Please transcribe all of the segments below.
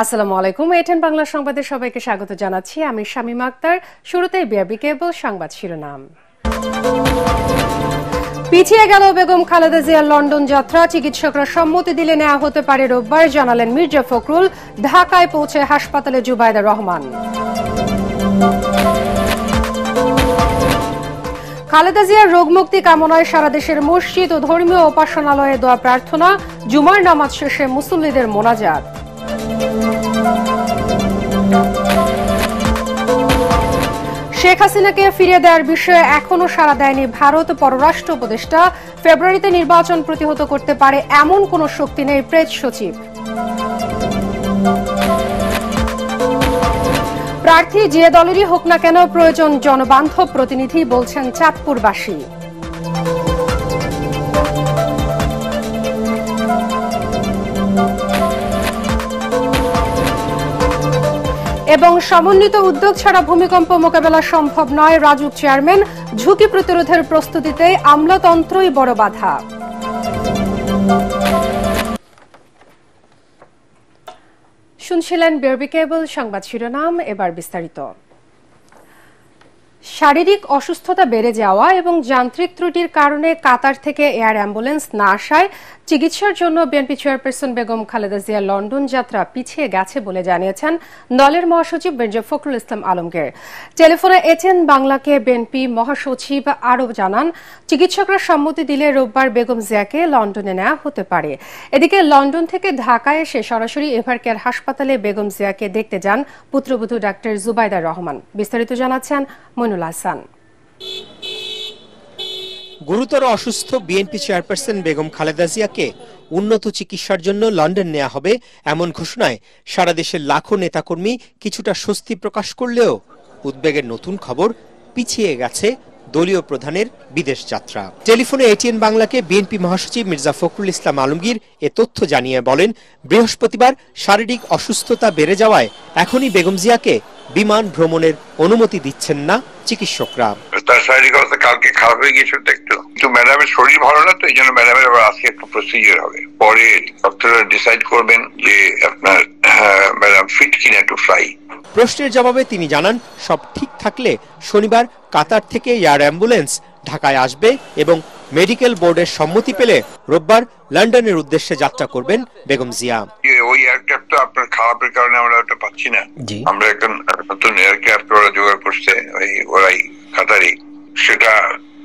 আসসালামু আলাইকুম। এটেন বাংলা সংবাদে সবাইকে স্বাগত জানাচ্ছি। আমি শামীমা আক্তার। শুরুতেই বিআরবি কেবল সংবাদ শিরোনাম। পিছিয়ে গেল বেগম খালেদা জিয়ার লন্ডন যাত্রা। চিকিৎসকরা সম্মতি দিলে নেওয়া হতে পারে রোববার, জানালেন মির্জা ফখরুল। ঢাকায় পৌঁছে হাসপাতালে জুবাইদা রহমান। খালেদা জিয়ার রোগমুক্তি কামনায় সারা দেশের মসজিদ ও ধর্মীয় উপাসনালয়ে দোয়া প্রার্থনা। জুমার নামাজ শেষে মুসল্লিদের মোনাজাত। শেখ হাসিনাকে ফিরিয়ে দেওয়ার বিষয়ে এখনো সাড়া দেয়নি ভারত। পররাষ্ট্র উপদেষ্টা, ফেব্রুয়ারিতে নির্বাচন প্রতিহত করতে পারে এমন কোন শক্তি নেই, প্রেস সচিব। প্রার্থী যে দলেরই হোক না কেন, প্রয়োজন জনবান্ধব প্রতিনিধি, বলছেন চাঁদপুরবাসী। এবং সমন্বিত উদ্যোগ ছাড়া ভূমিকম্প মোকাবেলা সম্ভব নয়, রাজউক চেয়ারম্যান। ঝুঁকি প্রতিরোধের প্রস্তুতিতে আমলাতন্ত্রই বড় বাধা। শুনছিলেন বিআরবি কেবল সংবাদ শিরোনাম, এবার বিস্তারিত। শারীরিক অসুস্থতা বেড়ে যাওয়া এবং যান্ত্রিক ত্রুটির কারণে কাতার থেকে এয়ার অ্যাম্বুলেন্স না আসায় চিকিৎসার জন্য বিএনপি চেয়ারপারসন বেগম খালেদা জিয়ার লন্ডন যাত্রা পিছিয়ে গেছে বলে জানিয়েছেন দলের মহাসচিব মির্জা ফখরুল ইসলাম আলমগীর। টেলিফোনে এটেন বাংলাকে বিএনপি মহাসচিব আরও জানান, চিকিৎসকরা সম্মতি দিলে রোববার বেগম জিয়াকে লন্ডনে নেওয়া হতে পারে। এদিকে লন্ডন থেকে ঢাকায় এসে সরাসরি এভারকেয়ার হাসপাতালে বেগম জিয়াকে দেখতে যান পুত্রবধূ ডাক্তার জুবাইদা রহমান। বিস্তারিত জানাচ্ছেন মইনুল হাসান। গুরুতর অসুস্থ বিএনপি চেয়ারপারসন বেগম খালেদা জিয়াকে উন্নত চিকিৎসার জন্য লন্ডন নেওয়া হবে, এমন ঘোষণায় সারা দেশের লাখো নেতাকর্মী কিছুটা স্বস্তি প্রকাশ করলেও উদ্বেগের নতুন খবর, পিছিয়ে গেছে দলীয় প্রধানের বিদেশ যাত্রা। টেলিফোনে এটিএন বাংলাকে বিএনপি মহাসচিব মির্জা ফখরুল ইসলাম আলমগীর এ তথ্য জানিয়ে বলেন, বৃহস্পতিবার শারীরিক অসুস্থতা বেড়ে যাওয়ায় এখনই বেগম জিয়াকে বিমান ভ্রমণের অনুমতি দিচ্ছেন না চিকিৎসকরা। তার শারীরিক অবস্থা কালকে খারাপ হয়ে গিয়েছিল একটু ম্যাডামের শরীর ভালো না, তো এই জন্য ম্যাডামের আবার আজকে একটু প্রসিজার হবে। পরে ডক্টররা ডিসাইড করবেন যে আপনার ম্যাডাম ফিট কিনা টু ফ্লাই। প্রশ্নের জবাবে তিনি জানান, সব ঠিক থাকলে শনিবার কাতার থেকে এয়ার অ্যাম্বুলেন্স ঢাকায় আসবে এবং মেডিকেল বোর্ডের সম্মতি পেলে রোববার লন্ডনের উদ্দেশ্যে যাত্রা করবেন বেগম জিয়া। ওই এয়ারক্রাফট তো আপনার খারাপের কারণে আমরা ওটা পাচ্ছি না। আমরা এখন নতুন এয়ারক্রাফট ওরা জোগাড় করছে, ওরাই কাতারি। সেটা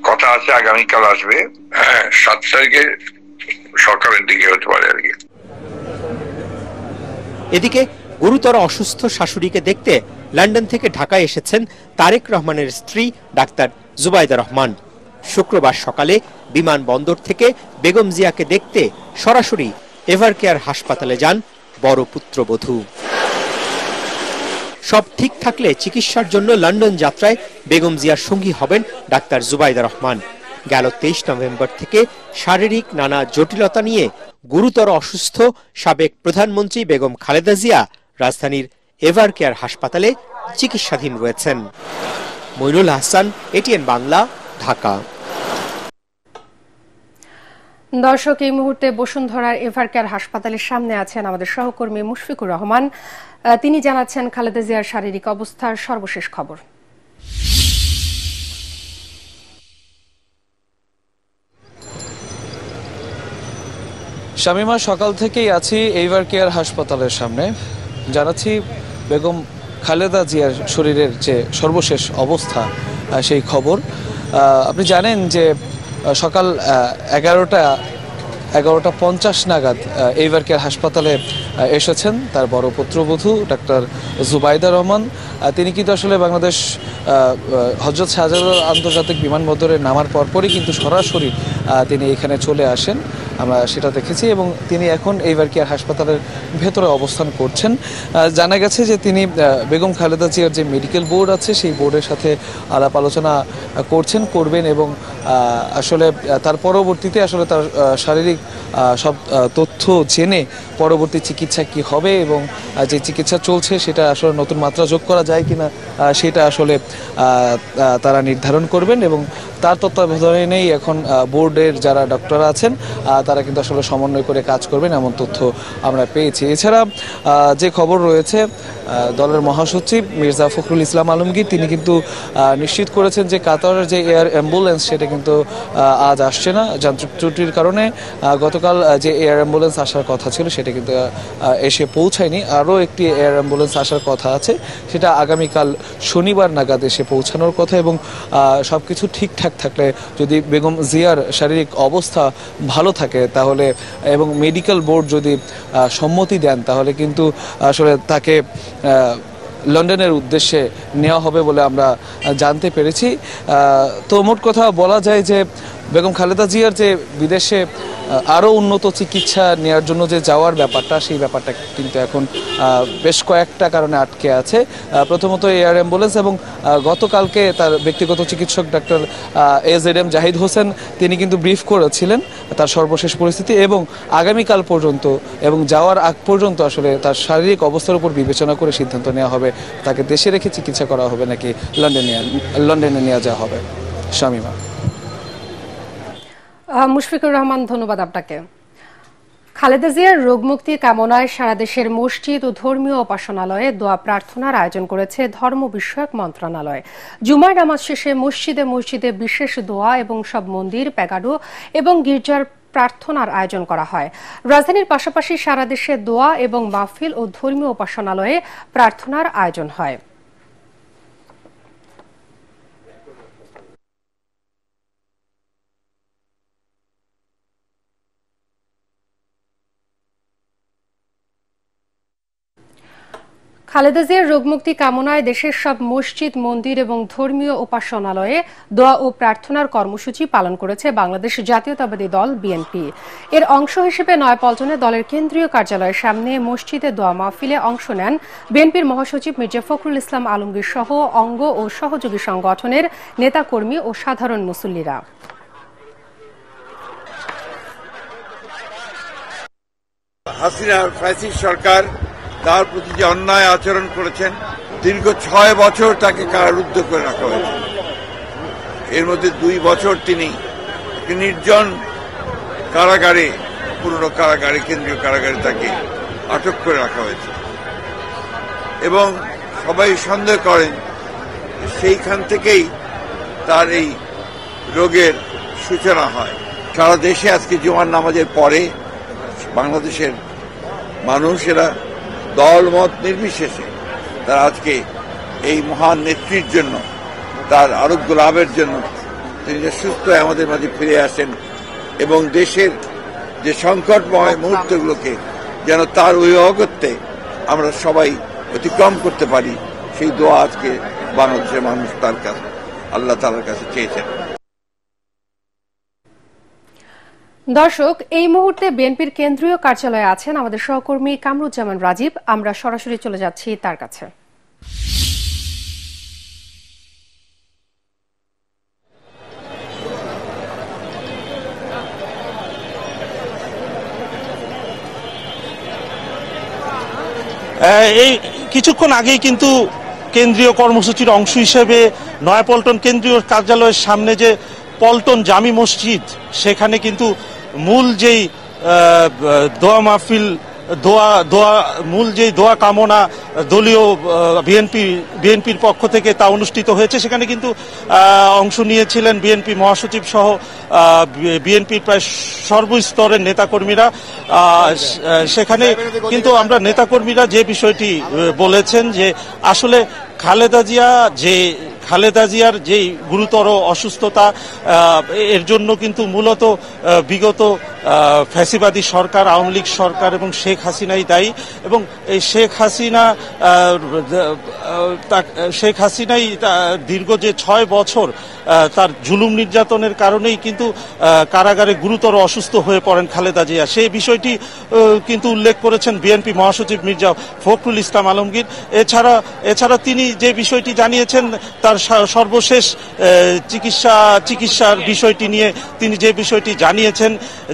কথা আছে আগামীকাল আসবে। 7 তারিখে সকালের দিকে হতে পারে আর কি। এদিকে গুরুতর অসুস্থ শাশুড়িকে দেখতে লন্ডন থেকে ঢাকায় এসেছেন তারেক রহমানের স্ত্রী ডাক্তার জুবাইদা রহমান। শুক্রবার সকালে বিমানবন্দর থেকে বেগম জিয়াকে দেখতে সরাসরি এভারকেয়ার হাসপাতালে যান বড় পুত্রবধূ। সব ঠিক থাকলে চিকিৎসার জন্য লন্ডন যাত্রায় বেগম জিয়ার সঙ্গী হবেন ডাক্তার জুবাইদা রহমান। গেল 23 নভেম্বর থেকে শারীরিক নানা জটিলতা নিয়ে গুরুতর অসুস্থ সাবেক প্রধানমন্ত্রী বেগম খালেদা জিয়া রাজধানীর এভারকেয়ার হাসপাতালে চিকিৎসাধীন রয়েছেন। মইনুল হাসান, এটিএন বাংলা, ঢাকা। দর্শক, এই মুহূর্তে বসুন্ধরার এভারকেয়ার হাসপাতালের সামনে আছেন আমাদের সহকর্মী মুশফিকুর রহমান। তিনি জানাচ্ছেন খালেদা জিয়ার শারীরিক অবস্থার সর্বশেষ খবর। শামীমা, সকাল থেকেই আছি এভারকেয়ার হাসপাতালের সামনে। জানাচ্ছি বেগম খালেদা জিয়ার শরীরের যে সর্বশেষ অবস্থা সেই খবর। আপনি জানেন যে সকাল 11:50 নাগাদ এভারকেয়ার হাসপাতালে এসেছেন তার বড় পুত্রবধূ ডাক্তার জুবাইদা রহমান। তিনি কিন্তু আসলে বাংলাদেশ হযরত শাহজালাল আন্তর্জাতিক বিমানবন্দরে নামার পরপরই কিন্তু সরাসরি তিনি এখানে চলে আসেন, আমরা সেটা দেখেছি, এবং তিনি এখন এভারকেয়ার হাসপাতালের ভেতরে অবস্থান করছেন। জানা গেছে যে তিনি বেগম খালেদা জিয়ার যে মেডিকেল বোর্ড আছে সেই বোর্ডের সাথে আলাপ আলোচনা করবেন এবং আসলে তার পরবর্তীতে আসলে তার শারীরিক সব তথ্য জেনে পরবর্তী চিকিৎসা কি হবে এবং যে চিকিৎসা চলছে সেটা আসলে নতুন মাত্রা যোগ করা যায় কিনা সেটা আসলে তারা নির্ধারণ করবেন এবং তার তত্ত্বাবধানেই এখন বোর্ডের যারা ডক্টর আছেন তারা কিন্তু আসলে সমন্বয় করে কাজ করবেন এমন তথ্য আমরা পেয়েছি। এছাড়া যে খবর রয়েছে, দলের মহাসচিব মির্জা ফখরুল ইসলাম আলমগীর তিনি কিন্তু নিশ্চিত করেছেন যে কাতারের যে এয়ার অ্যাম্বুলেন্স সেটা কিন্তু আজ আসছে না যান্ত্রিক ত্রুটির কারণে। গতকাল যে এয়ার অ্যাম্বুলেন্স আসার কথা ছিল সেটা কিন্তু এসে পৌঁছায়নি। আরও একটি এয়ার অ্যাম্বুলেন্স আসার কথা আছে, সেটা আগামীকাল শনিবার নাগাদ এসে পৌঁছানোর কথা। এবং সব কিছু ঠিকঠাক থাকলে, যদি বেগম জিয়ার শারীরিক অবস্থা ভালো থাকে তাহলে এবং মেডিকেল বোর্ড যদি সম্মতি দেন তাহলে কিন্তু আসলে তাকে লন্ডনের উদ্দেশ্যে নেওয়া হবে বলে আমরা জানতে পেরেছি। তো মোট কথা বলা যায় যে বেগম খালেদা জিয়ার যে বিদেশে আরও উন্নত চিকিৎসা নেওয়ার জন্য যে যাওয়ার ব্যাপারটা, সেই ব্যাপারটা কিন্তু এখন বেশ কয়েকটা কারণে আটকে আছে। প্রথমত এয়ার অ্যাম্বুলেন্স, এবং গতকালকে তার ব্যক্তিগত চিকিৎসক ডাক্তার AZM জাহিদ হোসেন তিনি কিন্তু ব্রিফ করেছিলেন তার সর্বশেষ পরিস্থিতি, এবং আগামীকাল পর্যন্ত এবং যাওয়ার আগ পর্যন্ত আসলে তার শারীরিক অবস্থার উপর বিবেচনা করে সিদ্ধান্ত নেওয়া হবে তাকে দেশে রেখে চিকিৎসা করা হবে নাকি লন্ডনে নিয়ে যাওয়া হবে। শামীমা। মুশফিকুর রহমান, ধন্যবাদ আপনাকে। খালেদা জিয়ার রোগমুক্তি কামনায় সারা দেশের মসজিদ ও ধর্মীয় উপাসনালয়ে দোয়া প্রার্থনার আয়োজন করেছে ধর্ম বিষয়ক মন্ত্রণালয়। জুমার নামাজ শেষে মসজিদে মসজিদে বিশেষ দোয়া এবং সব মন্দির, প্যাগাডো এবং গির্জার প্রার্থনার আয়োজন করা হয়। রাজধানীর পাশাপাশি সারা দেশে দোয়া এবং মাহফিল ও ধর্মীয় উপাসনালয়ে প্রার্থনার আয়োজন হয়। খালেদা জিয়ার রোগমুক্তি কামনায় দেশের সব মসজিদ, মন্দির এবং ধর্মীয় উপাসনালয়ে দোয়া ও প্রার্থনার কর্মসূচি পালন করেছে বাংলাদেশ জাতীয়তাবাদী দল বিএনপি। এর অংশ হিসেবে নয়াপল্টনে দলের কেন্দ্রীয় কার্যালয়ের সামনে মসজিদে দোয়া মাহফিলে অংশ নেন বিএনপির মহাসচিব মির্জা ফখরুল ইসলাম আলমগীর সহ অঙ্গ ও সহযোগী সংগঠনের নেতাকর্মী ও সাধারণ মুসল্লিরা। হাসিনা ফ্যাসিস্ট সরকার তার প্রতি যে অন্যায় আচরণ করেছেন, দীর্ঘ 6 বছর তাকে কারারুদ্ধ করে রাখা হয়েছে। এর মধ্যে 2 বছর তিনি একটি নির্জন কারাগারে, পুরনো কারাগারে, কেন্দ্রীয় কারাগারে তাকে আটক করে রাখা হয়েছে এবং সবাই সন্দেহ করেন সেইখান থেকেই তার এই রোগের সূচনা হয়। সারা দেশে আজকে জুমার নামাজের পরে বাংলাদেশের মানুষেরা দল মত নির্বিশেষে তারা আজকে এই মহান নেত্রীর জন্য, তার আরোগ্য লাভের জন্য তিনি যে সুস্থ আমাদের মাঝে ফিরে আসেন এবং দেশের যে সংকটময় মুহূর্তগুলোকে যেন তার অগত্যে আমরা সবাই অতিক্রম করতে পারি, সেই দোয়া আজকে বাংলাদেশের মানুষ তার কাছে, আল্লাহ তাআলার কাছে চেয়েছেন। দর্শক, এই মুহূর্তে বিএনপির কেন্দ্রীয় কার্যালয়ে আছেন আমাদের সহকর্মী কামরুজ্জামান রাজীব। আমরা সরাসরি চলে যাচ্ছি তার কাছে। এই কিছুক্ষণ আগেই কিন্তু কেন্দ্রীয় কর্মসূচির অংশ হিসেবে নয়াপল্টন কেন্দ্রীয় কার্যালয়ের সামনে যে পল্টন জামি মসজিদ, সেখানে কিন্তু মূল যেই দোয়া মাহফিল, মূল যেই দোয়া কামনা দলীয় বিএনপির পক্ষ থেকে তা অনুষ্ঠিত হয়েছে। সেখানে কিন্তু অংশ নিয়েছিলেন বিএনপি মহাসচিব সহ বিএনপির প্রায় সর্বস্তরের নেতাকর্মীরা। সেখানে কিন্তু আমরা নেতাকর্মীরা যে বিষয়টি বলেছেন যে আসলে খালেদা জিয়ার যেই গুরুতর অসুস্থতা, এর জন্য কিন্তু মূলত বিগত ফ্যাসিবাদী সরকার, আওয়ামী লীগ সরকার এবং শেখ হাসিনাই দায়ী, এবং এই শেখ হাসিনাই দীর্ঘ যে 6 বছর তার জুলুম নির্যাতনের কারণেই কিন্তু কারাগারে গুরুতর অসুস্থ হয়ে পড়েন খালেদা জিয়া। সেই বিষয়টি কিন্তু উল্লেখ করেছেন বিএনপি মহাসচিব মির্জা ফখরুল ইসলাম আলমগীর। এছাড়া তিনি যে বিষয়টি জানিয়েছেন তার সর্বশেষ চিকিৎসার বিষয়টি নিয়ে তিনি যে বিষয়টি জানিয়েছেন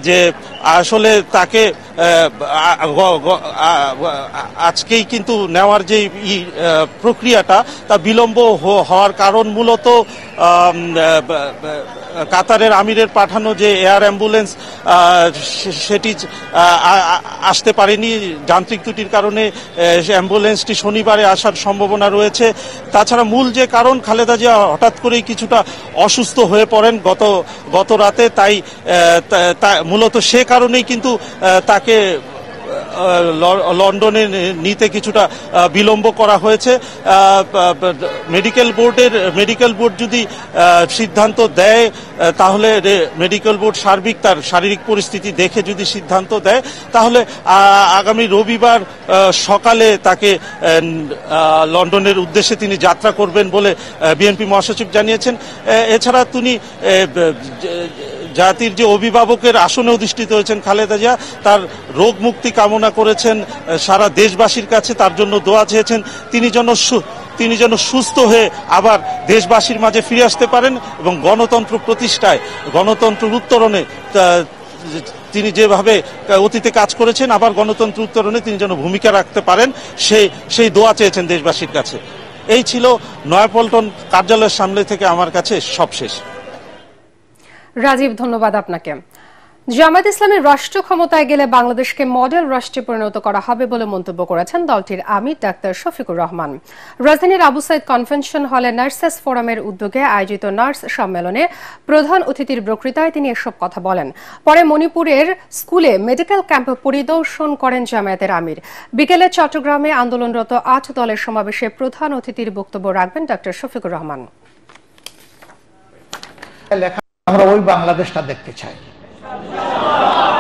যে আসলে তাকে আজকেই কিন্তু নেওয়ার যে প্রক্রিয়াটা তা বিলম্ব হওয়ার কারণ মূলত কাতারের আমিরের পাঠানো যে এয়ার অ্যাম্বুলেন্স সেটি আসতে পারেনি, যান্ত্রিক ত্রুটির কারণে অ্যাম্বুলেন্সটি শনিবারে আসার সম্ভাবনা রয়েছে। তাছাড়া মূল যে কারণ, খালেদা জিয়া হঠাৎ করেই কিছুটা অসুস্থ হয়ে পড়েন গত রাতে, তাই মূলত সে কারণেই কিন্তু তাকে লন্ডনে নিতে কিছুটা বিলম্ব করা হয়েছে। মেডিকেল বোর্ড যদি সিদ্ধান্ত দেয়, তাহলে মেডিকেল বোর্ড সার্বিক তার শারীরিক পরিস্থিতি দেখে যদি সিদ্ধান্ত দেয়, তাহলে আগামী রবিবার সকালে তাকে লন্ডনের উদ্দেশ্যে তিনি যাত্রা করবেন বলে বিএনপি মহাসচিব জানিয়েছেন। এছাড়া তিনি জাতির যে অভিভাবকের আসনে অধিষ্ঠিত হয়েছেন খালেদা জিয়া, তার রোগ মুক্তি কামনা করেছেন সারা দেশবাসীর কাছে, তার জন্য দোয়া চেয়েছেন তিনি যেন সুস্থ হয়ে আবার দেশবাসীর মাঝে ফিরে আসতে পারেন এবং গণতন্ত্র প্রতিষ্ঠায়, গণতন্ত্র উত্তরণে তিনি যেভাবে অতীতে কাজ করেছেন, আবার গণতন্ত্র উত্তরণে তিনি যেন ভূমিকা রাখতে পারেন, সেই দোয়া চেয়েছেন দেশবাসীর কাছে। এই ছিল নয়াপল্টন কার্যালয়ের সামনে থেকে আমার কাছে সবশেষ। রাজীব, ধন্যবাদ আপনাকে। জামায়াত ইসলামী রাষ্ট্র ক্ষমতায় গেলে বাংলাদেশকে মডেল রাষ্ট্রে পরিণত করা হবে বলে মন্তব্য করেছেন দলটির আমির ডাক্তার শফিকুর রহমান। রাজধানীর আবু সাইদ কনভেনশন হলে নার্সেস ফোরামের উদ্যোগে আয়োজিত নার্স সম্মেলনে প্রধান অতিথির বক্তৃতায় তিনি এসব কথা বলেন। পরে মণিপুরের স্কুলে মেডিকেল ক্যাম্প পরিদর্শন করেন জামায়াতের আমির। বিকেলে চট্টগ্রামে আন্দোলনরত 8 দলের সমাবেশে প্রধান অতিথির বক্তব্য রাখবেন ডাক্তার শফিকুর রহমান। আমরা ওই বাংলাদেশটা দেখতে চাই,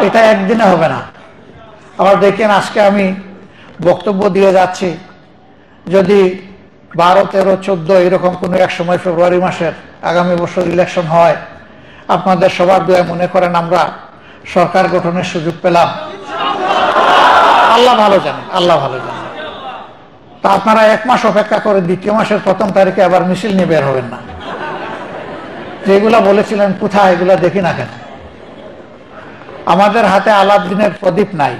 এটা একদিনে হবে না। আবার দেখেন, আজকে আমি বক্তব্য দিয়ে যাচ্ছি, যদি 12, 13, 14 এরকম কোনো এক সময় ফেব্রুয়ারি মাসের আগামী বছর ইলেকশন হয়, আপনাদের সবার দোয়া মনে করেন আমরা সরকার গঠনের সুযোগ পেলাম। আল্লাহ ভালো জানেন, আল্লাহ ভালো জানেন। তা আপনারা 1 মাস অপেক্ষা করে 2য় মাসের 1ম তারিখে আবার মিছিল নিয়ে বের হবেন না। যেগুলা বলেছিলেন কোথায়, এগুলা দেখি না কেন? আমাদের হাতে আলাউদ্দিনের প্রদীপ নাই,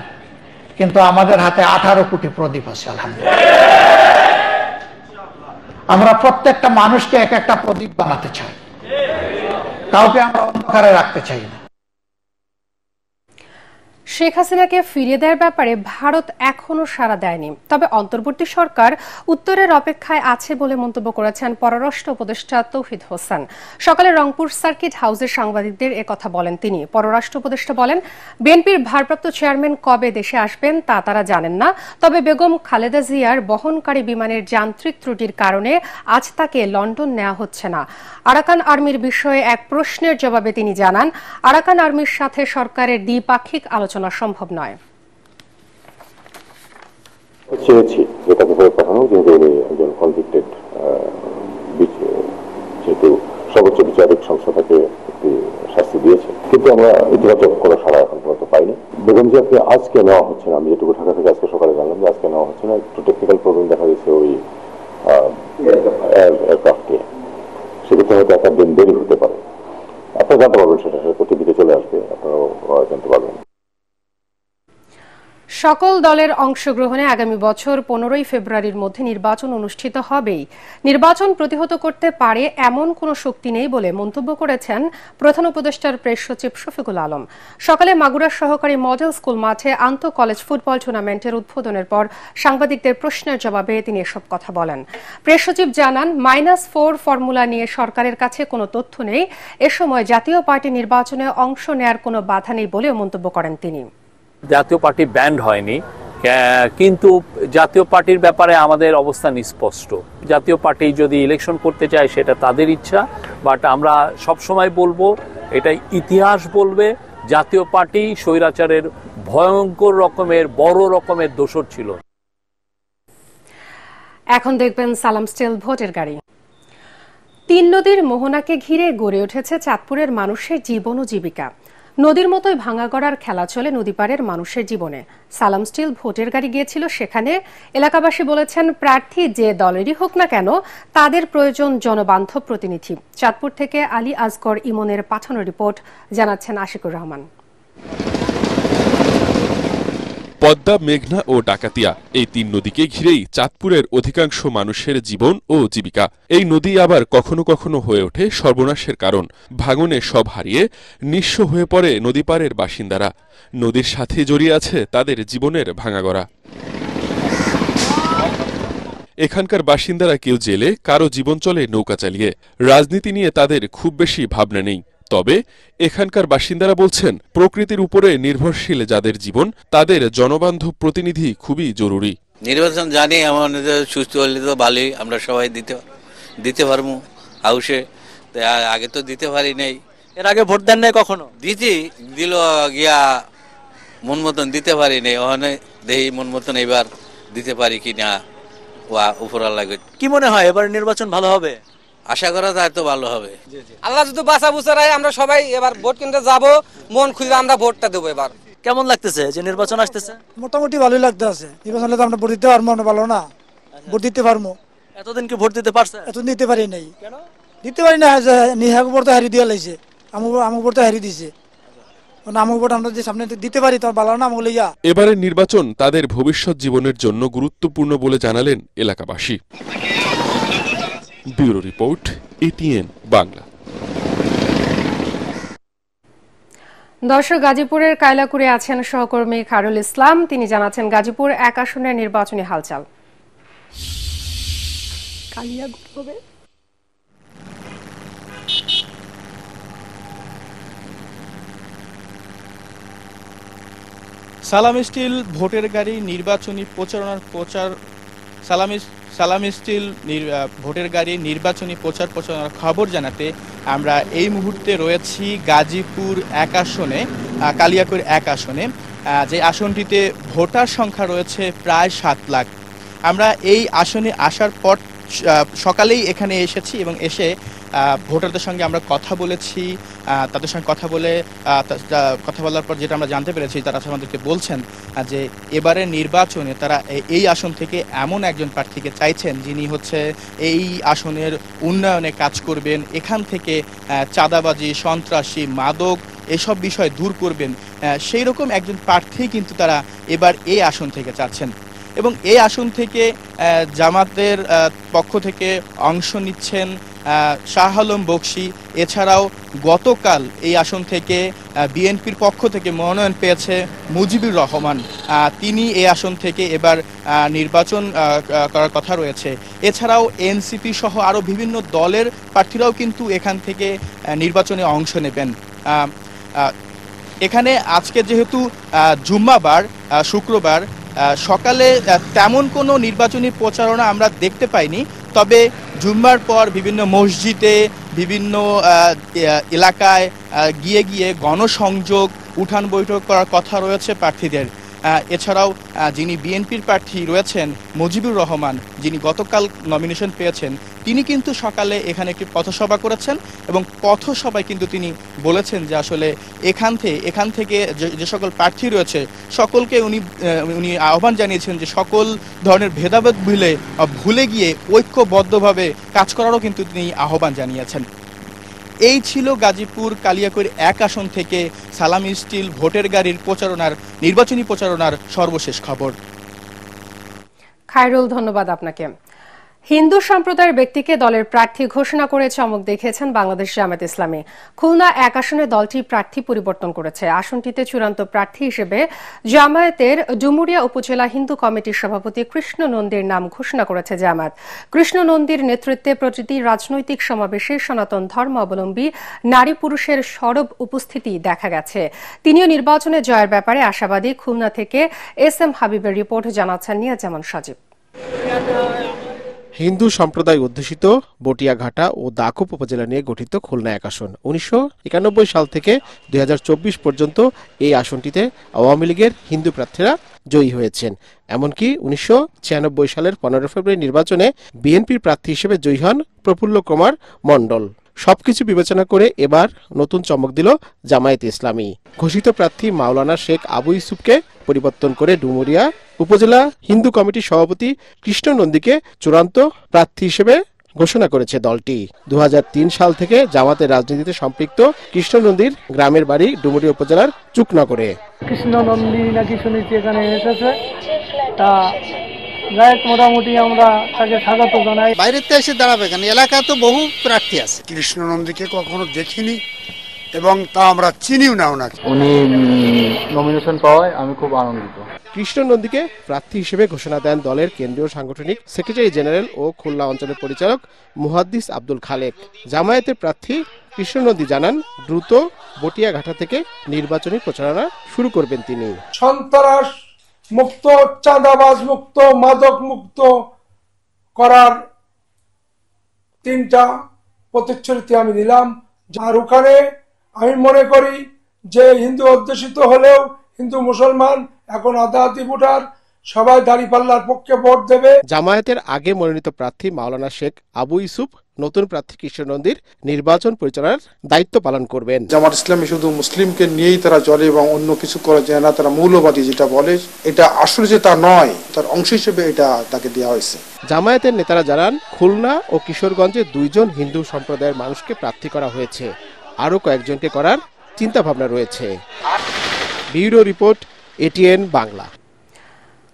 কিন্তু আমাদের হাতে 18 কোটি প্রদীপ আছে, আলহামদুলিল্লাহ। আমরা প্রত্যেকটা মানুষকে এক একটা প্রদীপ বানাতে চাই, কাউকে আমরা অন্ধকারে রাখতে চাই না। শেখ হাসিনাকে ফিরিয়ে দেওয়ার ব্যাপারে ভারত এখনো সাড়া দেয়নি, তবে অন্তর্বর্তী সরকার উত্তরের অপেক্ষায় আছে বলে মন্তব্য করেছেন পররাষ্ট্র উপদেষ্টা তৌহিদ হোসেন। সকালে রংপুর সার্কিট হাউসের সাংবাদিকদের একথা বলেন তিনি। পররাষ্ট্র উপদেষ্টা বলেন, বিএনপির ভারপ্রাপ্ত চেয়ারম্যান কবে দেশে আসবেন তা তারা জানেন না, তবে বেগম খালেদা জিয়ার বহনকারী বিমানের যান্ত্রিক ত্রুটির কারণে আজ তাকে লন্ডন নেওয়া হচ্ছে না। আরাকান আর্মির বিষয়ে এক প্রশ্নের জবাবে তিনি জানান, আরাকান আর্মির সাথে সরকারের দ্বিপাক্ষিক আলোচনা সম্ভব নয়। চেয়েছি যে তাকে ফেরত পাঠানো, যেহেতু উনি একজন কনভিক্টেড, যেহেতু সর্বোচ্চ বিচারিক সংস্থা তাকে একটি শাস্তি দিয়েছে, কিন্তু আমরা ইতিবাচক কোনো সাড়া এখন পর্যন্ত পাইনি। বেগম জিয়াকে আজকে নেওয়া হচ্ছে না, আমি যেটুকু ঢাকা থেকে আজকে সকালে জানলাম যে আজকে নেওয়া হচ্ছে না, একটু টেকনিক্যাল প্রবলেম দেখা দিয়েছে ওই এয়ারক্রাফটে, সেক্ষেত্রে হয়তো একটা দিন দেরি হতে পারে। আপনারা জানতে পারবেন, সেটা টিভিতে চলে আসবে, আপনারাও জানতে পারবেন। সকল দলের অংশগ্রহণে আগামী বছর 15 ফেব্রুয়ারির মধ্যে নির্বাচন অনুষ্ঠিত হবেই। নির্বাচন প্রতিহত করতে পারে এমন কোনো শক্তি নেই বলে মন্তব্য করেছেন প্রধান উপদেষ্টার প্রেস সচিব শফিকুল আলম। সকালে মাগুরার সহকারী মডেল স্কুল মাঠে আন্তঃ কলেজ ফুটবল টুর্নামেন্টের উদ্বোধনের পর সাংবাদিকদের প্রশ্নের জবাবে তিনি এসব কথা বলেন। প্রেস সচিব জানান, -4 ফর্মুলা নিয়ে সরকারের কাছে কোনো তথ্য নেই। এ সময় জাতীয় পার্টি নির্বাচনে অংশ নেয়ার কোনো বাধা নেই বলেও মন্তব্য করেন তিনি। জাতীয় পার্টি ব্যান্ড হয়নি, কিন্তু জাতীয় পার্টির ব্যাপারে আমাদের অবস্থান স্পষ্ট। জাতীয় পার্টি যদি ইলেকশন করতে চায় সেটা তাদের ইচ্ছা, বাট আমরা সবসময় বলবো, এটা ইতিহাস বলবে, জাতীয় পার্টি স্বৈরাচারের ভয়ঙ্কর রকমের বড় রকমের দোসর ছিল। এখন দেখবেন সালাম স্টিল ভোটের গাড়ি। 3 নদীর মোহনাকে ঘিরে গড়ে উঠেছে চাঁদপুরের মানুষের জীবন ও জীবিকা। নদীর মতোই ভাঙাগড়ার খেলা চলে নদীপাড়ের মানুষের জীবনে। সালাম স্টিল ভোটের গাড়ি গিয়েছিল সেখানে। এলাকাবাসী বলেছেন, প্রার্থী যে দলেরই হোক না কেন, তাদের প্রয়োজন জনবান্ধব প্রতিনিধি। চাঁদপুর থেকে আলী আসগর ইমনের পাঠানো রিপোর্ট জানাচ্ছেন আশিকুর রহমান। পদ্মা, মেঘনা ও ডাকাতিয়া এই 3 নদীকে ঘিরেই চাঁদপুরের অধিকাংশ মানুষের জীবন ও জীবিকা। এই নদী আবার কখনো কখনো হয়ে ওঠে সর্বনাশের কারণ। ভাঙনে সব হারিয়ে নিঃস্ব হয়ে পড়ে নদীপাড়ের বাসিন্দারা। নদীর সাথে জড়িয়ে আছে তাদের জীবনের ভাঙাগড়া। এখানকার বাসিন্দারা কেউ জেলে, কারো জীবন চলে নৌকা চালিয়ে। রাজনীতি নিয়ে তাদের খুব বেশি ভাবনা নেই। তবে এখানকার বাসিন্দারা বলছেন, প্রকৃতির উপরে নির্ভরশীল যাদের জীবন, তাদের জনবান্ধব প্রতিনিধি খুবই জরুরি। নির্বাচন জানি এমন সুস্থ হলে তো ভালোই, আমরা সবাই দিতে পারবো হাউসে। আগে তো দিতে পারি নাই। এর আগে ভোট দেন নাই কখনো? দিল গিয়া মন মতন দিতে পারি নাই। ওখানে দেখি মন মতন এবার দিতে পারি কি না, উপরাল লাগে। কি মনে হয় এবার নির্বাচন ভালো হবে? আশা করা যায় তো ভালো হবে। আল্লাহ যদি বাঁচা বুঝায় আমরা সবাই এবার ভোট কিনতে যাব, মন খুঁজে আমরা ভোটটা দেবো। এবার কেমন লাগতেছে যে নির্বাচন আসতেছে? মোটামুটি ভালোই লাগতেছে। নির্বাচন হলে তো আমরা ভোট দিতে পারবো না, ভালো না, ভোট দিতে পারবো। এতদিন কি ভোট দিতে পারছে? এতদিন দিতে পারি নাই। কেন দিতে পারি না? নিহাক ভোট তো হারিয়ে দিয়ে লাইছে, আমুক ভোট তো হারিয়ে দিছে। আমুক ভোট আমরা যে সামনে দিতে পারি তার ভালো না, আমুক লইয়া। এবারের নির্বাচন তাদের ভবিষ্যৎ জীবনের জন্য গুরুত্বপূর্ণ বলে জানালেন এলাকাবাসী। Bureau report, ATN Bangla. দর্শক, গাজীপুরের কায়লাকুড়ে আছেন সহকর্মী খায়রুল ইসলাম। তিনি জানাচ্ছেন গাজীপুর 1 আসনের নির্বাচনী হালচাল। সালাম স্টিল ভোটের গাড়ি নির্বাচনী প্রচারণার ভোটের গাড়ি নির্বাচনী প্রচারণার খবর জানাতে আমরা এই মুহূর্তে রয়েছি গাজীপুর 1 আসনে, কালিয়াকৈর 1 আসনে, যে আসনটিতে ভোটার সংখ্যা রয়েছে প্রায় 7 লাখ। আমরা এই আসনে আসার পর সকালেই এখানে এসেছি এবং এসে ভোটারদের সঙ্গে আমরা কথা বলেছি। তাদের সঙ্গে কথা বলার পর যেটা আমরা জানতে পেরেছি, তারা আমাদেরকে বলছেন যে এবারে নির্বাচনে তারা এই আসন থেকে এমন একজন প্রার্থীকে চাইছেন যিনি হচ্ছে এই আসনের উন্নয়নে কাজ করবেন, এখান থেকে চাঁদাবাজি, সন্ত্রাসী, মাদক এসব বিষয় দূর করবেন। সেই রকম একজন প্রার্থী কিন্তু তারা এবার এই আসন থেকে চাচ্ছেন। এবং এই আসন থেকে জামাতের পক্ষ থেকে অংশ নিচ্ছেন শাহ আলম বকশী। এছাড়াও গতকাল এই আসন থেকে বিএনপির পক্ষ থেকে মনোনয়ন পেয়েছে মুজিবুর রহমান। তিনি এই আসন থেকে এবার নির্বাচন করার কথা রয়েছে। এছাড়াও এনসিপি সহ আরও বিভিন্ন দলের প্রার্থীরাও কিন্তু এখান থেকে নির্বাচনে অংশ নেবেন। এখানে আজকে যেহেতু জুম্মাবার, শুক্রবার, সকালে তেমন কোনো নির্বাচনী প্রচারণা আমরা দেখতে পাইনি। তবে জুম্মার পর বিভিন্ন মসজিদে, বিভিন্ন এলাকায় গিয়ে গণসংযোগ, উঠান বৈঠক করার কথা রয়েছে প্রার্থীদের। এছাড়াও যিনি বিএনপির প্রার্থী রয়েছেন মুজিবুর রহমান, যিনি গতকাল নমিনেশন পেয়েছেন, তিনি কিন্তু সকালে এখানে একটি পথসভা করেছেন এবং পথসভায় কিন্তু তিনি বলেছেন যে আসলে এখান থেকে যে সকল প্রার্থী রয়েছে সকলকে উনি আহ্বান জানিয়েছেন যে সকল ধরনের ভেদাভেদ ভুলে গিয়ে ঐক্যবদ্ধভাবে কাজ করারও কিন্তু তিনি আহ্বান জানিয়েছেন। এই ছিল গাজীপুর কালিয়াকৈর 1 আসন থেকে সালাম স্টিল ভোটের গাড়ির নির্বাচনী প্রচারণার সর্বশেষ খবর। খায়রুল, ধন্যবাদ আপনাকে। হিন্দু সম্প্রদায়ের ব্যক্তিকে দলের প্রার্থী ঘোষণা করে চমক দেখিয়েছেন বাংলাদেশ জামায়াত ইসলামী। খুলনা 1 আসনে দলটি প্রার্থী পরিবর্তন করেছে। আসনটিতে চূড়ান্ত প্রার্থী হিসেবে জামায়াতের ডুমুরিয়া উপজেলা হিন্দু কমিটির সভাপতি কৃষ্ণ নন্দীর নাম ঘোষণা করেছে জামায়াত। কৃষ্ণ নন্দীর নেতৃত্বে প্রতিটি রাজনৈতিক সমাবেশে সনাতন ধর্মাবলম্বী নারী পুরুষের সরব উপস্থিতি দেখা গেছে। তিনিও নির্বাচনে জয়ের ব্যাপারে আশাবাদী। খুলনা থেকে SM হাবিবের রিপোর্ট জানাচ্ছেন নিয়াজজামান সজীব। হিন্দু সম্প্রদায় অধ্যুষিত বটিয়াঘাটা ও দাকুপ উপজেলা নিয়ে গঠিত খুলনা 1 আসন 1991 সাল থেকে 2024 পর্যন্ত এই আসনটিতে আওয়ামী লীগের হিন্দু প্রার্থীরা জয়ী হয়েছেন। এমনকি 1996 সালের 15 ফেব্রুয়ারি নির্বাচনে বিএনপির প্রার্থী হিসেবে জয়ী হন প্রফুল্ল কুমার মণ্ডল। সবকিছু বিবেচনা করে এবার নতুন চমক দিল জামায়াত ইসলামী। ঘোষিত প্রার্থী মাওলানা শেখ আবু ইউসুফকে পরিবর্তন করে ডুমুরিয়া উপজেলা হিন্দু কমিটির সভাপতি কৃষ্ণ নন্দীকে চূড়ান্ত প্রার্থী হিসেবে ঘোষণা করেছে দলটি। 2003 সাল থেকে জামাতের রাজনীতিতে সম্পৃক্ত কৃষ্ণনন্দীর গ্রামের বাড়ি ডুমুরিয়া উপজেলার চুকনগরে। কৃষ্ণনন্দী নাকি শুনেছি এখানে এসেছে, তা মোটামুটি আমরা তাকে স্বাগত জানাই। বাইরে তো এসে দাঁড়াবে কেন, এলাকা তো বহু প্রার্থী আছে। কৃষ্ণনন্দীকে কখনো দেখিনি এবং তা আমরা চিনিও না ওনাকে। উনি নমিনেশন পাওয়ায় আমি খুব আনন্দিত। কৃষ্ণনন্দীকে প্রার্থী হিসেবে ঘোষণা দেন দলের কেন্দ্রীয় সাংগঠনিক সেক্রেটারি জেনারেল ও খুলনা অঞ্চলের পরিচালক মুহাদ্দিস আব্দুল খালেক। জামায়াতের প্রার্থী কৃষ্ণনন্দী জানান দ্রুত বটিয়াঘাটা থেকে নির্বাচনী প্রচারণা শুরু করবেন তিনি। সন্ত্রাস মুক্ত, চাঁদাবাজ মুক্ত, মাদক মুক্ত করার 3টা প্রতিশ্রুতি আমি দিলাম। আর ওখানে আমি মনে করি যে হিন্দু অধ্যুষিত হলেও হিন্দু মুসলমান এখন আদালতি ভোটার, সবাই দাঁড়িপাল্লার পক্ষে ভোট দেবে। জামায়াতের আগে মনোনীত প্রার্থী মাওলানা শেখ আবু ইউসুফ নতুন প্রার্থী কৃষ্ণনন্দীর নির্বাচন পরিচালনার দায়িত্ব পালন করবেন। জামাত ইসলামী শুধু মুসলিমকে নিয়েই তারা চলে এবং অন্য কিছু করা যায় না, তারা মৌলবাদী যেটা বলে এটা আসলে যে তা নয়, তার অংশ হিসেবে এটা তাকে দেওয়া হয়েছে। জামায়াতের নেতারা জানান খুলনা ও কিশোরগঞ্জে 2 জন হিন্দু সম্প্রদায়ের মানুষকে প্রার্থী করা হয়েছে, আরো কয়েকজনকে করার চিন্তা ভাবনা রয়েছে। Bureau report, ATN Bangla.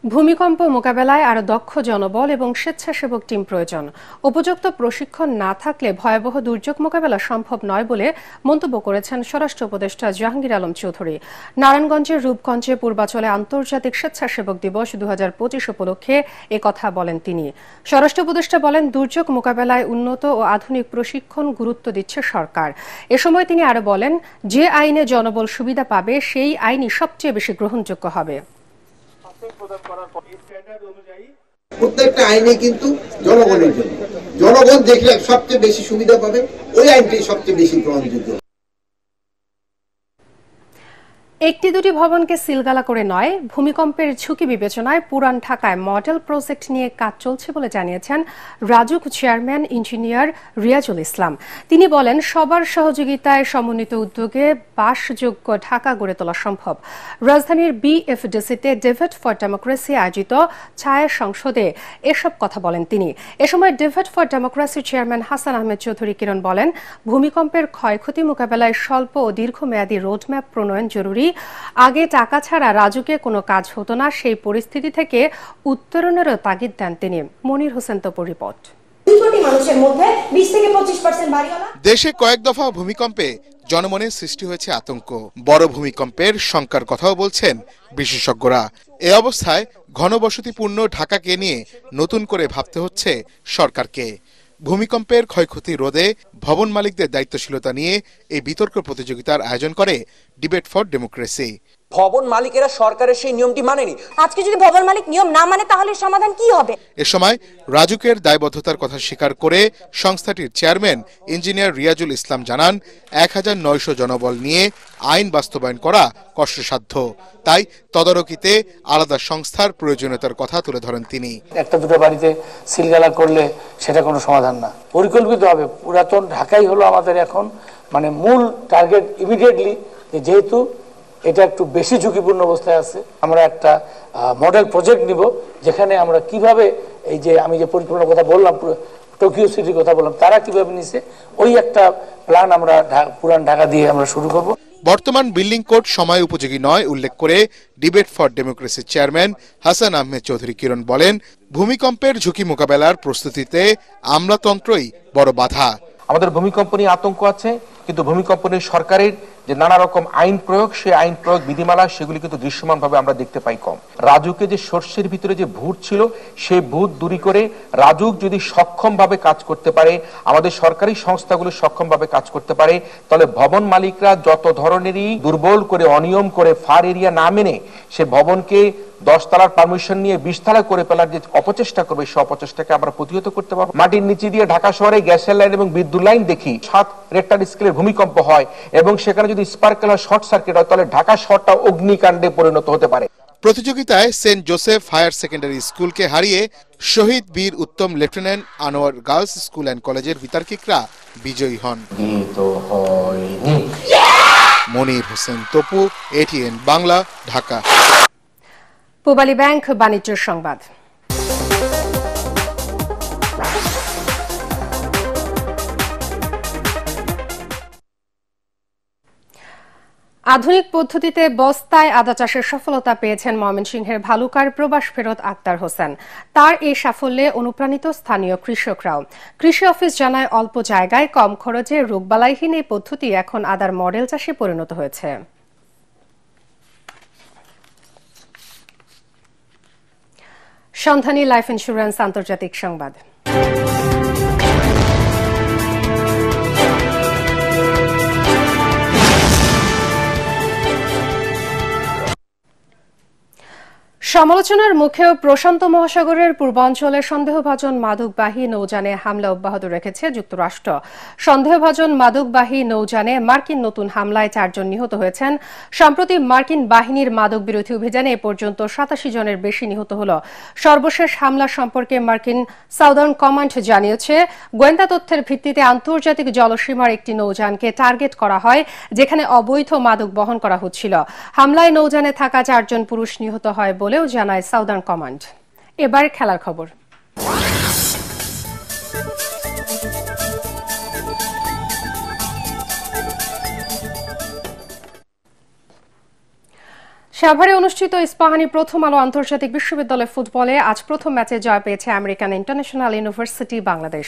ভূমিকম্প মোকাবেলায় আরও দক্ষ জনবল এবং স্বেচ্ছাসেবক টিম প্রয়োজন। উপযুক্ত প্রশিক্ষণ না থাকলে ভয়াবহ দুর্যোগ মোকাবেলা সম্ভব নয় বলে মন্তব্য করেছেন স্বরাষ্ট্র উপদেষ্টা জাহাঙ্গীর আলম চৌধুরী। নারায়ণগঞ্জের রূপগঞ্জে পূর্বাচলে আন্তর্জাতিক স্বেচ্ছাসেবক দিবস 2025 উপলক্ষে একথা বলেন তিনি। স্বরাষ্ট্র উপদেষ্টা বলেন, দুর্যোগ মোকাবেলায় উন্নত ও আধুনিক প্রশিক্ষণ গুরুত্ব দিচ্ছে সরকার। এ সময় তিনি আরও বলেন, যে আইনে জনবল সুবিধা পাবে সেই আইনই সবচেয়ে বেশি গ্রহণযোগ্য হবে। প্রত্যেকটা আইনে কিন্তু জনগণের জন্য, জনগণ দেখলে সবচেয়ে বেশি সুবিধা পাবে, ওই আইনটি সবচেয়ে বেশি গ্রহণযোগ্য। একটি দুটি ভবনকে সিলগালা করে নয়, ভূমিকম্পের ঝুঁকি বিবেচনায় পুরান ঢাকায় মডেল প্রজেক্ট নিয়ে কাজ চলছে বলে জানিয়েছেন রাজুক চেয়ারম্যান ইঞ্জিনিয়ার রিয়াজুল ইসলাম। তিনি বলেন, সবার সহযোগিতায় সমন্বিত উদ্যোগে বাসযোগ্য ঢাকা গড়ে তোলা সম্ভব। রাজধানীর বিএফডিসিতে ডেভিড ফর ডেমোক্রেসি আয়োজিত ছায়া সংসদে এসব কথা বলেন তিনি। এ সময় ডেভিড ফর ডেমোক্রেসির চেয়ারম্যান হাসান আহমেদ চৌধুরী কিরণ বলেন, ভূমিকম্পের ক্ষয়ক্ষতি মোকাবেলায় স্বল্প ও দীর্ঘমেয়াদী রোডম্যাপ প্রণয়ন জরুরি। আগে টাকা ছাড়া রাজুকে কোনো কাজ হতো না, সেই পরিস্থিতি থেকে উত্তরণেরও তাগিদ দেন তিনি। মনির হোসেন তপুর রিপোর্ট। দেশে কয়েক দফা ভূমিকম্পে জনমনে সৃষ্টি হয়েছে আতঙ্ক। বড় ভূমিকম্পের শঙ্কার কথাও বলছেন বিশেষজ্ঞরা। এ অবস্থায় ঘনবসতিপূর্ণ ঢাকাকে নিয়ে নতুন করে ভাবতে হচ্ছে সরকারকে। ভূমিকম্পের ক্ষয়ক্ষতি রোধে ভবন মালিকদের দায়িত্বশীলতা নিয়ে এই বিতর্ক প্রতিযোগিতার আয়োজন করে ডিবেট ফর ডেমোক্রেসি। ভবন মালিকেরা সরকারের সেই নিয়মটি মানেনি। আজকে যদি ভবন মালিক নিয়ম না মানে তাহলে সমাধান কি হবে? এ সময় রাজুকের দায়বদ্ধতার কথা স্বীকার করে সংস্থাটির চেয়ারম্যান ইঞ্জিনিয়ার রিয়াজুল ইসলাম জানান, 1900 জনবল নিয়ে আইন বাস্তবায়ন করা কষ্টসাধ্য, তাই তদারকিতে আলাদা সংস্থার প্রয়োজনীয়তার কথা তুলে ধরেন তিনি। একটা দুটো বাড়িতে সিলগালা করলে সেটা কোনো সমাধান না, পরিকল্পিত হবে। পুরাতন ঢাকাই হলো আমাদের এখন মূল টার্গেট ইমিডিয়েটলি। যেহেতু এটা একটু বেশি ঝুঁকিপূর্ণ অবস্থায় আছে, আমরা একটা মডেল প্রজেক্ট নিব যেখানে আমরা কিভাবে এই যে আমি যে পরিকল্পনার কথা বললাম, টোকিও সিটির কথা বললাম, তারা কিভাবে নিছে ওই একটা প্ল্যান আমরা পুরান ঢাকা দিয়ে আমরা শুরু করব। বর্তমান বিল্ডিং কোড সময় উপযোগী নয় উল্লেখ করে ডিবেট ফর ডেমোক্রেসির চেয়ারম্যান হাসান আহমেদ চৌধুরী কিরণ বলেন, ভূমিকম্পের ঝুঁকি মোকাবেলার প্রস্তুতিতে আমলাতন্ত্রই বড় বাধা। আমাদের ভূমিকম্প নিয়ে আতঙ্ক আছে, কিন্তু ভূমিকম্প নিয়ে সরকারের যে নানা রকম আইন প্রয়োগ, সেই আইন প্রয়োগ বিধিমালা সেগুলি কিন্তু দৃশ্যমানভাবে আমরা দেখতে পাই কম। রাজুকে যে সর্ষের ভিতরে যে ভূত ছিল, সেই ভূত দূরী করে রাজুক যদি সক্ষমভাবে কাজ করতে পারে, আমাদের সরকারি সংস্থাগুলো সক্ষমভাবে কাজ করতে পারে, তাহলে ভবন মালিকরা যত ধরনেরই দুর্বল করে অনিয়ম করে ফার এরিয়া না মেনে সে ভবনকে 10 তলার পারমিশন নিয়ে 20 তলা করে ফেলার যে অপচেষ্টা করবে, সেই অপচেষ্টাকে আমরা প্রতিহত করতে পারবো। মাটির নিচে দিয়ে ঢাকা শহরে গ্যাসের লাইন এবং বিদ্যুৎ লাইন দেখি 7 রেক্টার স্কেলের ভূমিকম্প হয় এবং সেখানে যদি স্পার্কেল হয়, শর্ট সার্কিট হয়, তাহলে ঢাকা শহরটা অগ্নিকাণ্ডে পরিণত হতে পারে। প্রতিযোগিতায় সেন্ট জোসেফ হায়ার সেকেন্ডারি স্কুলকে হারিয়ে শহীদ বীর উত্তম lieutenant Anwar girls school and কলেজের বিতার্কিকরা বিজয়ী হন। মনির হোসেন তপু, এটিএন বাংলা, ঢাকা। পূবালী ব্যাংক বাণিজ্য সংবাদ। আধুনিক পদ্ধতিতে বস্তায় আদা চাষের সফলতা পেয়েছেন ময়মনসিংহের ভালুকার প্রবাস ফেরত আক্তার হোসেন। তার এই সাফল্যে অনুপ্রাণিত স্থানীয় কৃষকরাও। কৃষি অফিস জানায়, অল্প জায়গায় কম খরচে রোগবালাইহীন এই পদ্ধতি এখন আদার মডেল চাষে পরিণত হয়েছে। সন্ধানী লাইফ ইন্স্যুরেন্স আন্তর্জাতিক সংবাদ। সমালোচনার মুখেও প্রশান্ত মহাসাগরের পূর্বাঞ্চলে সন্দেহভাজন মাদকবাহী নৌযানে হামলা অব্যাহত রেখেছে যুক্তরাষ্ট্র। সন্দেহভাজন মাদকবাহী নৌযানে মার্কিন নতুন হামলায় 4 জন নিহত হয়েছেন। সম্প্রতি মার্কিন বাহিনীর মাদক বিরোধী অভিযানে এ পর্যন্ত 87 জনের বেশি নিহত হল। সর্বশেষ হামলা সম্পর্কে মার্কিন সাউদার্ন কমান্ড জানিয়েছে, গোয়েন্দা তথ্যের ভিত্তিতে আন্তর্জাতিক জলসীমার একটি নৌযানকে টার্গেট করা হয়, যেখানে অবৈধ মাদক বহন করা হচ্ছিল। হামলায় নৌযানে থাকা 4 জন পুরুষ নিহত হয় বলেও জানায় সাউদার্ন কমান্ড। এবার খেলার খবর। সাভারে অনুষ্ঠিত ইস্পাহানি প্রথম আলো আন্তর্জাতিক বিশ্ববিদ্যালয় ফুটবলে আজ প্রথম ম্যাচে জয় পেয়েছে আমেরিকান ইন্টারন্যাশনাল ইউনিভার্সিটি বাংলাদেশ।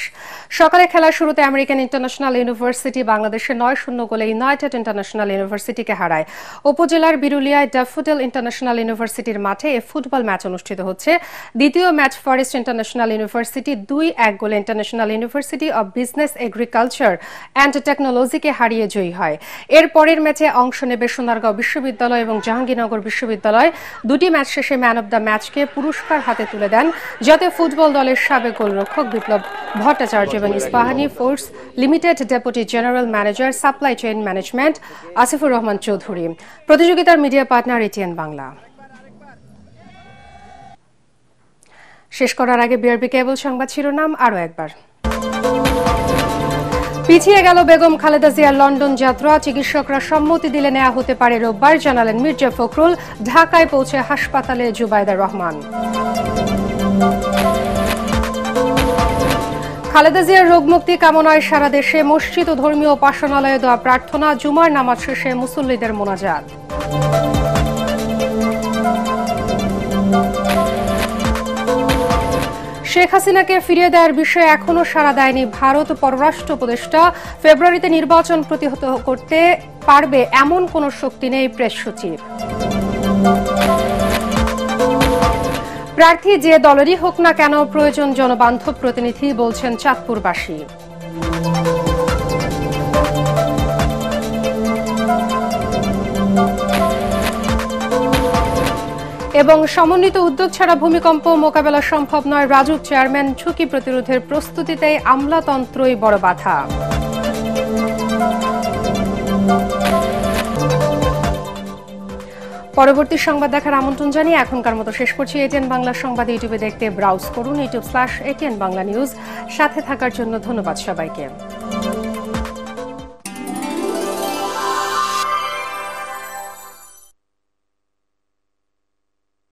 সকালে খেলার শুরুতে আমেরিকান ইন্টারন্যাশনাল ইউনিভার্সিটি বাংলাদেশে 9-0 গোলে ইউনাইটেড ইন্টারন্যাশনাল ইউনিভার্সিটিকে হারায়। উপজেলার বিরুলিয়ায় ড্যাফোডিল ইন্টারন্যাশনাল ইউনিভার্সিটির মাঠে এ ফুটবল ম্যাচ অনুষ্ঠিত হচ্ছে। দ্বিতীয় ম্যাচ ফরেস্ট ইন্টারন্যাশনাল ইউনিভার্সিটি 2-1 গোলে international university of business agriculture and টেকনোলজিকে হারিয়ে জয়ী হয়। এর পরের ম্যাচে অংশ নেবে সোনারগাঁও বিশ্ববিদ্যালয় এবং জাহাঙ্গীরনগর বিশ্ববিদ্যালয়। দুটি ম্যাচ শেষে ম্যান অব দ্য ম্যাচকে পুরস্কার হাতে তুলে দেন জাতীয় ফুটবল দলের সাবেক গোলরক্ষক বিপ্লব ভট্টাচার্য এবং Ispahani force limited deputy general manager supply chain management Asifur Rahman Chowdhury. প্রতিযোগিতার মিডিয়া পার্টনার এটিএন বাংলা। শেষ করার আগে বিআরবি কেবল সংবাদ শিরোনাম আরও একবার। পিছিয়ে গেল বেগম খালেদা জিয়ার লন্ডন যাত্রা। চিকিৎসকরা সম্মতি দিলে নেওয়া হতে পারে রোববার, জানালেন মির্জা ফখরুল। ঢাকায় পৌঁছে হাসপাতালে জুবাইদা রহমান। খালেদা জিয়ার রোগমুক্তি কামনায় সারা দেশে মসজিদ ও ধর্মীয় উপাসনালয়ে দোয়া প্রার্থনা। জুমার নামাজ শেষে মুসল্লিদের মোনাজাত। শেখ হাসিনাকে ফিরিয়ে দেওয়ার বিষয়ে এখনো সাড়া দেয়নি ভারত। পররাষ্ট্র উপদেষ্টা, ফেব্রুয়ারিতে নির্বাচন প্রতিহত করতে পারবে এমন কোনো শক্তি নেই প্রেস সচিব। প্রার্থী যে দলেরই হোক না কেন, প্রয়োজন জনবান্ধব প্রতিনিধি, বলছেন চাঁদপুরবাসী। এবং সমন্বিত উদ্যোগ ছাড়া ভূমিকম্প মোকাবেলা সম্ভব নয়, রাজুক চেয়ারম্যান। ঝুঁকি প্রতিরোধের প্রস্তুতিতে আমলাতন্ত্রই বড় বাধা। পরবর্তী সংবাদ দেখার আমন্ত্রণ জানিয়ে এখনকার মতো শেষ করছি। এটিএন বাংলা সংবাদ ইউটিউবে দেখতে ব্রাউজ করুন youtube/ATN বাংলা নিউজ। সাথে থাকার জন্য ধন্যবাদ সবাইকে।